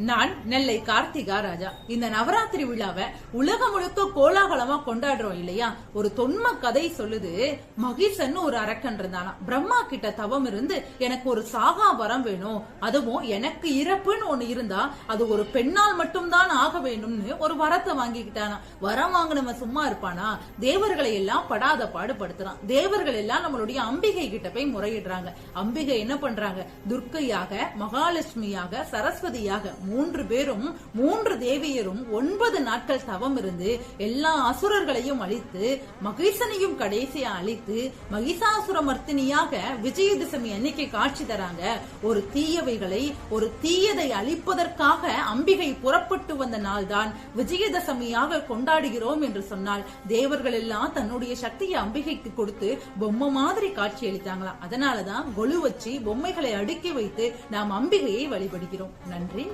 நான் நெல்லை கார்த்திகா ராஜா. இந்த நவராத்திரி விழாவை உலகம் முழுக்க கோலாகலமா கொண்டாடுறோம் இல்லையா? ஒரு தொன்ம கதை சொல்லுது. மகிஷன் ஒரு அரக்கன் இருந்தானா. பிரம்மா கிட்ட தவம் இருந்து எனக்கு ஒரு சாகா வரம் வேணும், அதுவும் எனக்கு இறப்புன்னு ஒண்ணு இருந்தா அது ஒரு பெண்ணால் மட்டும்தான் ஆக வேணும்னு ஒரு வரத்தை வாங்கிக்கிட்டானா. வரம் வாங்கினவன் சும்மா இருப்பானா? தேவர்களை எல்லாம் படாத பாடுபடுத்துறான். தேவர்கள் எல்லாம் நம்மளுடைய அம்பிகை கிட்ட போய் முறையிடுறாங்க. அம்பிகை என்ன பண்றாங்க? துர்க்கையாக, மகாலட்சுமியாக, சரஸ்வதியாக 3 பேரும் 3 தேவியரும் 9 நாட்கள் தவம் இருந்து எல்லா அசுரர்களையும் அழித்து மகிஷனையும் கடைசியா அழித்து மகிஷாசுரமர்த்தினியாக விஜயதசமி அன்னைக்கு காட்சி தராங்க. ஒரு தீயவைகளை, ஒரு தீயதை அழிப்பதற்காக அம்பிகை புறப்பட்டு வந்த நாள் தான் விஜயதசமியாக கொண்டாடுகிறோம் என்று சொன்னால், தேவர்கள் எல்லாம் தன்னுடைய சக்தியை அம்பிகைக்கு கொடுத்து பொம்மை மாதிரி காட்சி அளித்தாங்களாம். அதனாலதான் கொலு வச்சு பொம்மைகளை அடுக்கி வைத்து நாம் அம்பிகையை வழிபடுகிறோம். நன்றி.